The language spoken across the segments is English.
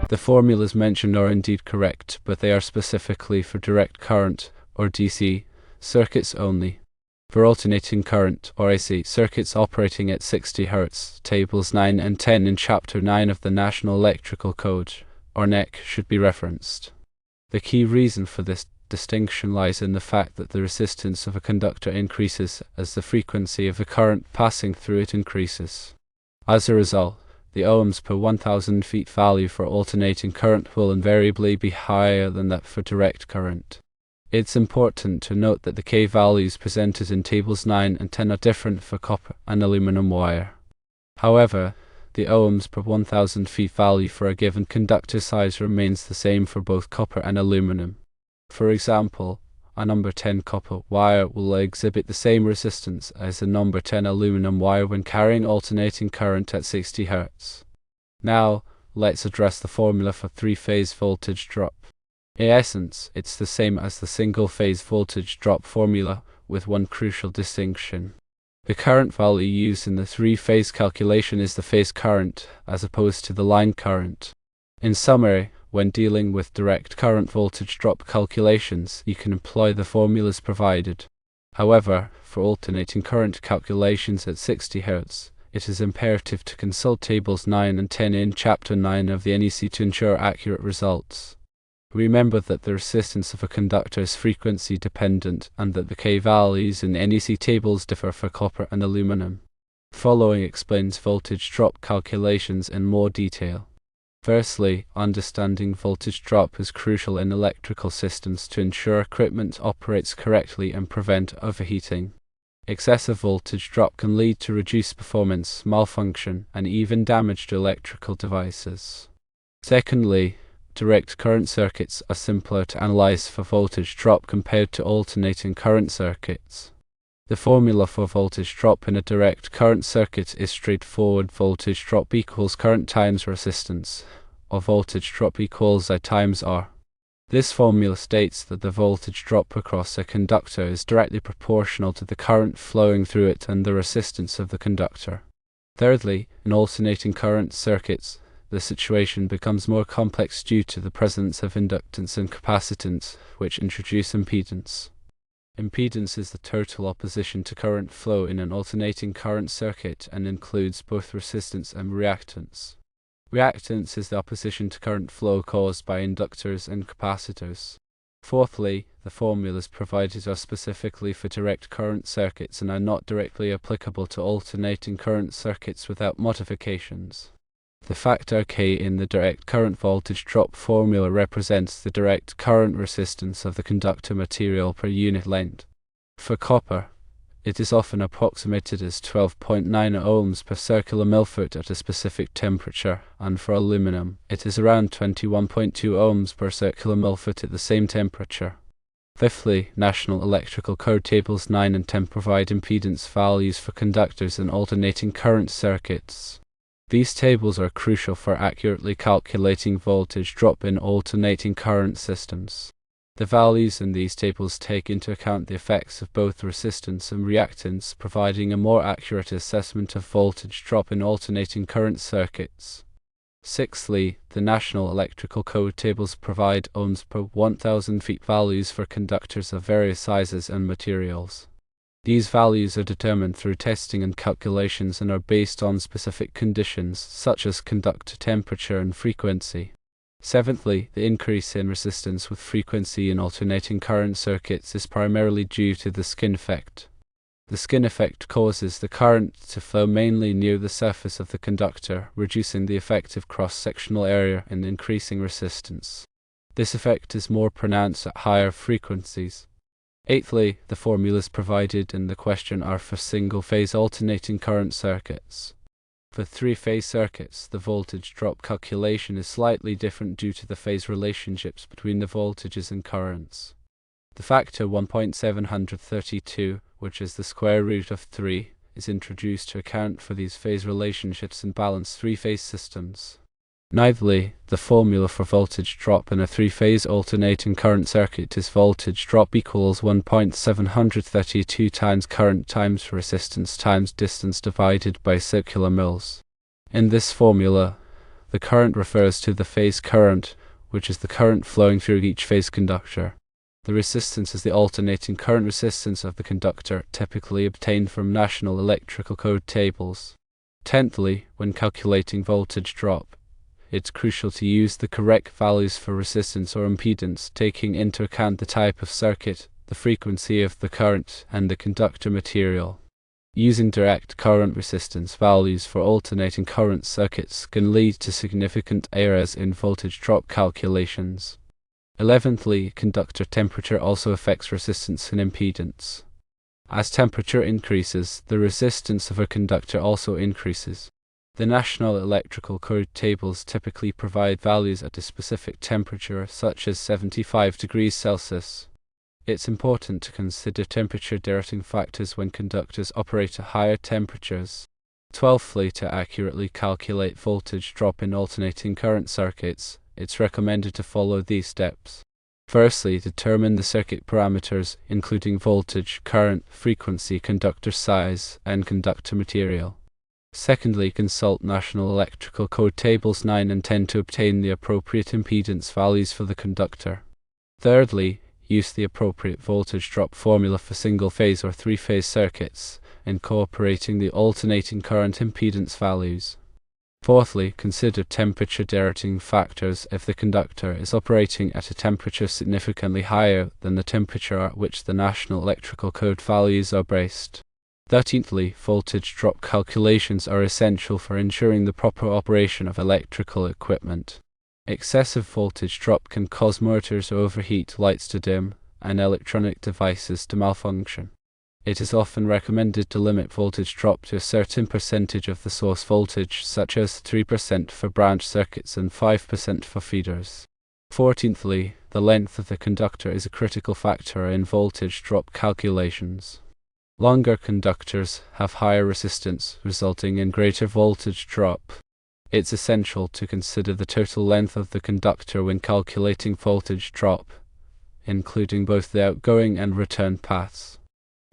The formulas mentioned are indeed correct, but they are specifically for direct current, or DC, circuits only. For alternating current, or AC, circuits operating at 60 Hz, tables 9 and 10 in Chapter 9 of the National Electrical Code, or NEC, should be referenced. The key reason for this distinction lies in the fact that the resistance of a conductor increases as the frequency of the current passing through it increases. As a result, the ohms per 1000 feet value for alternating current will invariably be higher than that for direct current. It's important to note that the K values presented in tables 9 and 10 are different for copper and aluminum wire. However, the ohms per 1000 feet value for a given conductor size remains the same for both copper and aluminum. For example, a number 10 copper wire will exhibit the same resistance as a number 10 aluminum wire when carrying alternating current at 60 Hz. Now, let's address the formula for three-phase voltage drop. In essence, it's the same as the single-phase voltage drop formula, with one crucial distinction. The current value used in the three-phase calculation is the phase current, as opposed to the line current. In summary, when dealing with direct current voltage drop calculations, you can employ the formulas provided. However, for alternating current calculations at 60 Hz, it is imperative to consult tables 9 and 10 in Chapter 9 of the NEC to ensure accurate results. Remember that the resistance of a conductor is frequency dependent and that the K values in NEC tables differ for copper and aluminum. Following explains voltage drop calculations in more detail. Firstly, understanding voltage drop is crucial in electrical systems to ensure equipment operates correctly and prevent overheating. Excessive voltage drop can lead to reduced performance, malfunction, and even damage to electrical devices. Secondly, direct current circuits are simpler to analyze for voltage drop compared to alternating current circuits. The formula for voltage drop in a direct current circuit is straightforward. Voltage drop equals current times resistance, or voltage drop equals I times R. This formula states that the voltage drop across a conductor is directly proportional to the current flowing through it and the resistance of the conductor. Thirdly, in alternating current circuits, the situation becomes more complex due to the presence of inductance and capacitance, which introduce impedance. Impedance is the total opposition to current flow in an alternating current circuit and includes both resistance and reactance. Reactance is the opposition to current flow caused by inductors and capacitors. Fourthly, the formulas provided are specifically for direct current circuits and are not directly applicable to alternating current circuits without modifications. The factor K in the direct current voltage drop formula represents the direct current resistance of the conductor material per unit length. For copper, it is often approximated as 12.9 ohms per circular millifoot at a specific temperature, and for aluminum, it is around 21.2 ohms per circular millifoot at the same temperature. Fifthly, National Electrical Code tables 9 and 10 provide impedance values for conductors in alternating current circuits. These tables are crucial for accurately calculating voltage drop in alternating current systems. The values in these tables take into account the effects of both resistance and reactance, providing a more accurate assessment of voltage drop in alternating current circuits. Sixthly, the National Electrical Code tables provide ohms per 1000 feet values for conductors of various sizes and materials. These values are determined through testing and calculations and are based on specific conditions such as conductor temperature and frequency. Seventhly, the increase in resistance with frequency in alternating current circuits is primarily due to the skin effect. The skin effect causes the current to flow mainly near the surface of the conductor, reducing the effective cross-sectional area and increasing resistance. This effect is more pronounced at higher frequencies. Eighthly, the formulas provided in the question are for single-phase alternating current circuits. For three-phase circuits, the voltage drop calculation is slightly different due to the phase relationships between the voltages and currents. The factor 1.732, which is the square root of 3, is introduced to account for these phase relationships in balanced three-phase systems. Ninthly, the formula for voltage drop in a three-phase alternating current circuit is voltage drop equals 1.732 times current times resistance times distance divided by circular mils. In this formula, The current refers to the phase current, which is the current flowing through each phase conductor. The resistance is the alternating current resistance of the conductor, typically obtained from National Electrical Code tables. Tenthly, when calculating voltage drop, it's crucial to use the correct values for resistance or impedance, taking into account the type of circuit, the frequency of the current, and the conductor material. Using direct current resistance values for alternating current circuits can lead to significant errors in voltage drop calculations. 11thly, conductor temperature also affects resistance and impedance. As temperature increases, the resistance of a conductor also increases. The National Electrical Code tables typically provide values at a specific temperature, such as 75 degrees Celsius. It's important to consider temperature-directing factors when conductors operate at higher temperatures. 12thly, to accurately calculate voltage drop in alternating current circuits, it's recommended to follow these steps. Firstly, determine the circuit parameters, including voltage, current, frequency, conductor size, and conductor material. Secondly, consult National Electrical Code Tables 9 and 10 to obtain the appropriate impedance values for the conductor. Thirdly, use the appropriate voltage drop formula for single-phase or three-phase circuits, incorporating the alternating current impedance values. Fourthly, consider temperature-directing factors if the conductor is operating at a temperature significantly higher than the temperature at which the National Electrical Code values are based. 13thly, voltage drop calculations are essential for ensuring the proper operation of electrical equipment. Excessive voltage drop can cause motors to overheat, lights to dim, and electronic devices to malfunction. It is often recommended to limit voltage drop to a certain percentage of the source voltage, such as 3% for branch circuits and 5% for feeders. 14thly, the length of the conductor is a critical factor in voltage drop calculations. Longer conductors have higher resistance, resulting in greater voltage drop. It's essential to consider the total length of the conductor when calculating voltage drop, including both the outgoing and return paths.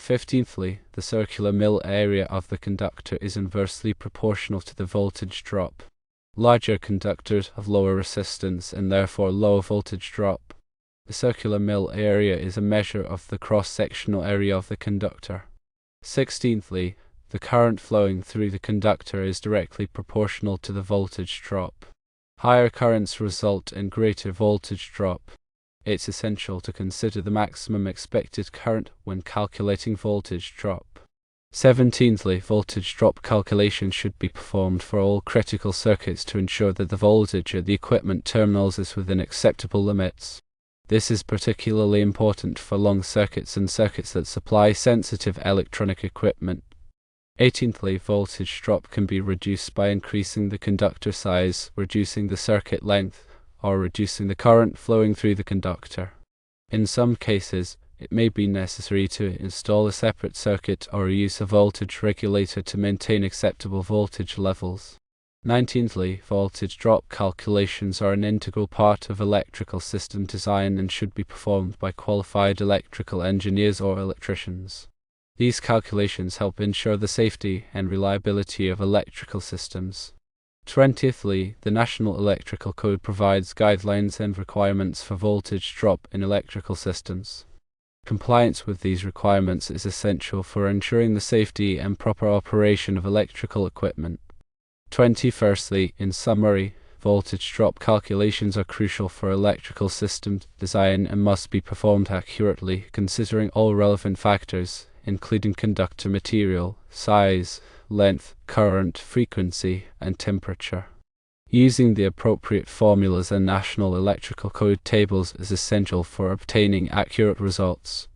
15thly, the circular mil area of the conductor is inversely proportional to the voltage drop. Larger conductors have lower resistance and therefore lower voltage drop. The circular mil area is a measure of the cross-sectional area of the conductor. 16thly, the current flowing through the conductor is directly proportional to the voltage drop. Higher currents result in greater voltage drop. It's essential to consider the maximum expected current when calculating voltage drop. 17thly, voltage drop calculations should be performed for all critical circuits to ensure that the voltage at the equipment terminals is within acceptable limits. This is particularly important for long circuits and circuits that supply sensitive electronic equipment. 18thly, voltage drop can be reduced by increasing the conductor size, reducing the circuit length, or reducing the current flowing through the conductor. In some cases, it may be necessary to install a separate circuit or use a voltage regulator to maintain acceptable voltage levels. 19thly, voltage drop calculations are an integral part of electrical system design and should be performed by qualified electrical engineers or electricians. These calculations help ensure the safety and reliability of electrical systems. 20thly, the National Electrical Code provides guidelines and requirements for voltage drop in electrical systems. Compliance with these requirements is essential for ensuring the safety and proper operation of electrical equipment. 21stly, in summary, voltage drop calculations are crucial for electrical system design and must be performed accurately, considering all relevant factors, including conductor material, size, length, current, frequency, and temperature. Using the appropriate formulas and National Electrical Code tables is essential for obtaining accurate results.